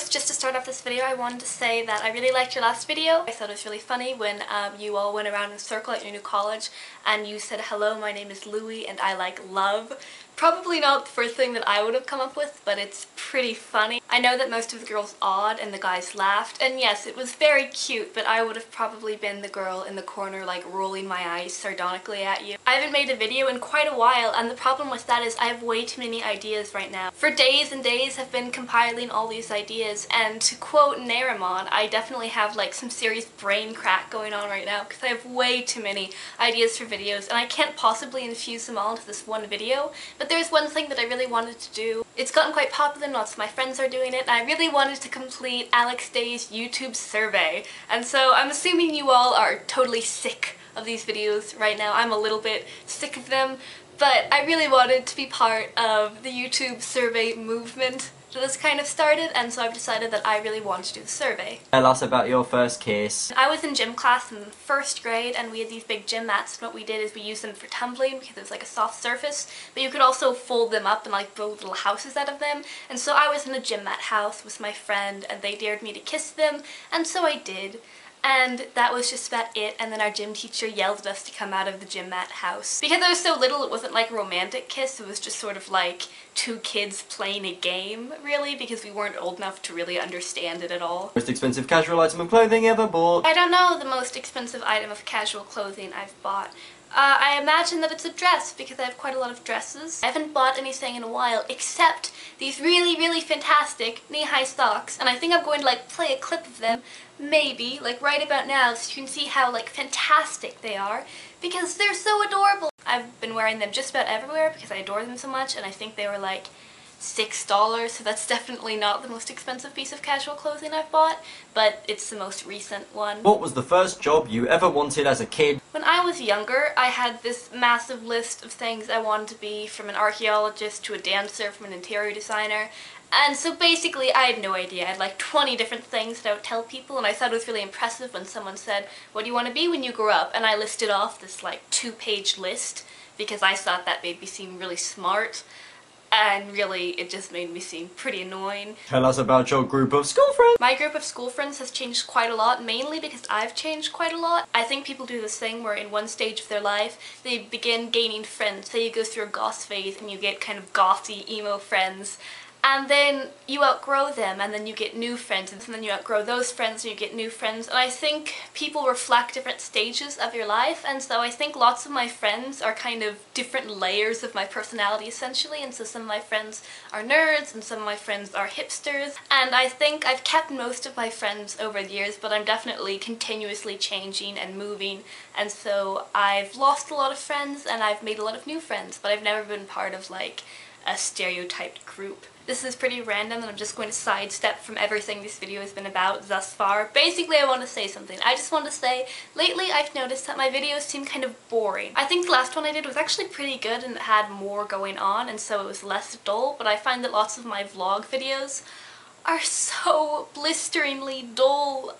first, just to start off this video, I wanted to say that I really liked your last video. I thought it was really funny when you all went around in a circle at your new college and you said, "Hello, my name is Louie and I like love." Probably not the first thing that I would have come up with, but it's pretty funny. I know that most of the girls awed and the guys laughed, and yes, it was very cute, but I would have probably been the girl in the corner like rolling my eyes sardonically at you. I haven't made a video in quite a while, and the problem with that is I have way too many ideas right now. For days and days I've been compiling all these ideas, and to quote Nerimon, I definitely have like some serious brain crack going on right now because I have way too many ideas for videos and I can't possibly infuse them all into this one video. But there's one thing that I really wanted to do. It's gotten quite popular and lots of my friends are doing it, and I really wanted to complete Alex Day's YouTube survey. And so I'm assuming you all are totally sick of these videos right now. I'm a little bit sick of them, but I really wanted to be part of the YouTube survey movement that has kind of started, and so I've decided that I really want to do the survey. Tell us about your first kiss. I was in gym class in 1st grade and we had these big gym mats, and what we did is we used them for tumbling because it was like a soft surface, but you could also fold them up and like build little houses out of them. And so I was in a gym mat house with my friend and they dared me to kiss them, and so I did. And that was just about it, and then our gym teacher yelled at us to come out of the gym mat house. Because I was so little, it wasn't like a romantic kiss, it was just sort of like two kids playing a game, really, because we weren't old enough to really understand it at all. Most expensive casual item of clothing ever bought? I don't know the most expensive item of casual clothing I've bought. I imagine that it's a dress because I have quite a lot of dresses. I haven't bought anything in a while except these really fantastic knee-high socks, and I think I'm going to like play a clip of them, maybe, like right about now, so you can see how like fantastic they are because they're so adorable. I've been wearing them just about everywhere because I adore them so much, and I think they were like $6, so that's definitely not the most expensive piece of casual clothing I've bought, but it's the most recent one. What was the first job you ever wanted as a kid? When I was younger, I had this massive list of things I wanted to be, from an archaeologist to a dancer, from an interior designer, and so basically I had no idea. I had like 20 different things that I would tell people, and I thought it was really impressive when someone said, "What do you want to be when you grow up?" And I listed off this like 2-page list because I thought that made me seem really smart. And really, it just made me seem pretty annoying. Tell us about your group of school friends. My group of school friends has changed quite a lot, mainly because I've changed quite a lot. I think people do this thing where in one stage of their life, they begin gaining friends. Say you go through a goth phase and you get kind of gothy, emo friends. And then you outgrow them, and then you get new friends, and then you outgrow those friends and you get new friends. And I think people reflect different stages of your life, and so I think lots of my friends are kind of different layers of my personality essentially, and so some of my friends are nerds and some of my friends are hipsters. And I think I've kept most of my friends over the years, but I'm definitely continuously changing and moving, and so I've lost a lot of friends and I've made a lot of new friends, but I've never been part of like a stereotyped group. This is pretty random and I'm just going to sidestep from everything this video has been about thus far. Basically, I want to say something. I just want to say, lately I've noticed that my videos seem kind of boring. I think the last one I did was actually pretty good and it had more going on, and so it was less dull, but I find that lots of my vlog videos are so blisteringly dull.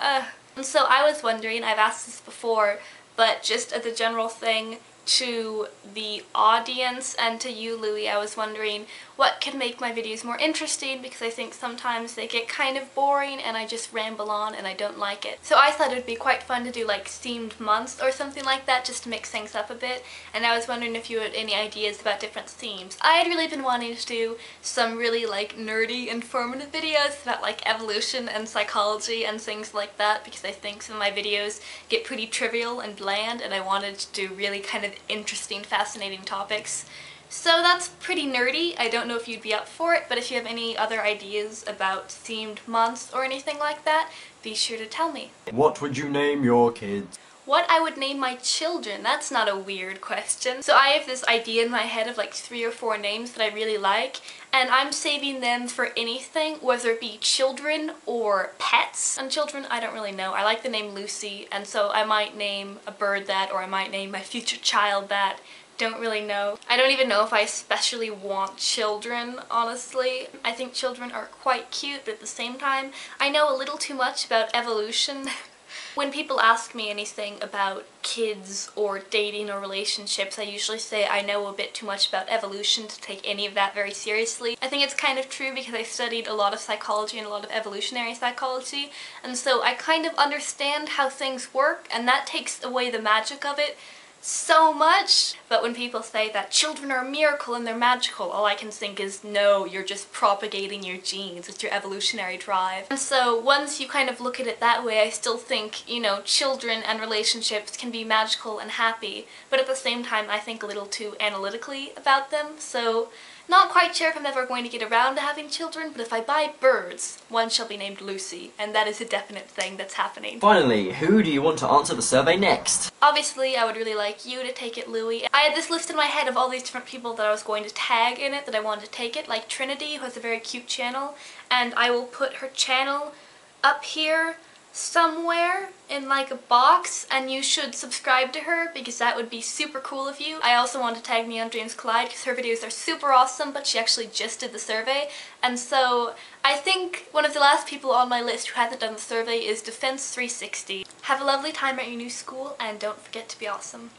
And so I was wondering, I've asked this before, but just as a general thing to the audience and to you, Louie, I was wondering what could make my videos more interesting, because I think sometimes they get kind of boring and I just ramble on and I don't like it. So I thought it would be quite fun to do like themed months or something like that, just to mix things up a bit, and I was wondering if you had any ideas about different themes. I had really been wanting to do some really like nerdy, informative videos about like evolution and psychology and things like that, because I think some of my videos get pretty trivial and bland and I wanted to do really kind of interesting, fascinating topics. So that's pretty nerdy. I don't know if you'd be up for it, but if you have any other ideas about themed months or anything like that, be sure to tell me. What would you name your kids? What I would name my children? That's not a weird question. So I have this idea in my head of like 3 or 4 names that I really like, and I'm saving them for anything, whether it be children or pets. And children, I don't really know. I like the name Lucy, and so I might name a bird that, or I might name my future child that. Don't really know. I don't even know if I especially want children, honestly. I think children are quite cute, but at the same time, I know a little too much about evolution When people ask me anything about kids or dating or relationships, I usually say I know a bit too much about evolution to take any of that very seriously. I think it's kind of true because I studied a lot of psychology and a lot of evolutionary psychology, and so I kind of understand how things work, and that takes away the magic of it so much. But when people say that children are a miracle and they're magical, all I can think is, no, you're just propagating your genes, it's your evolutionary drive. And so once you kind of look at it that way, I still think, you know, children and relationships can be magical and happy, but at the same time I think a little too analytically about them, so not quite sure if I'm ever going to get around to having children, but if I buy birds, one shall be named Lucy, and that is a definite thing that's happening. Finally, who do you want to answer the survey next? Obviously, I would really like you to take it, Louie. I had this list in my head of all these different people that I was going to tag in it, that I wanted to take it, like Trinity, who has a very cute channel, and I will put her channel up here somewhere in like a box, and you should subscribe to her because that would be super cool of you. I also want to tag me on James Clyde because her videos are super awesome, but she actually just did the survey, and so I think one of the last people on my list who hasn't done the survey is Defense 360. Have a lovely time at your new school, and don't forget to be awesome.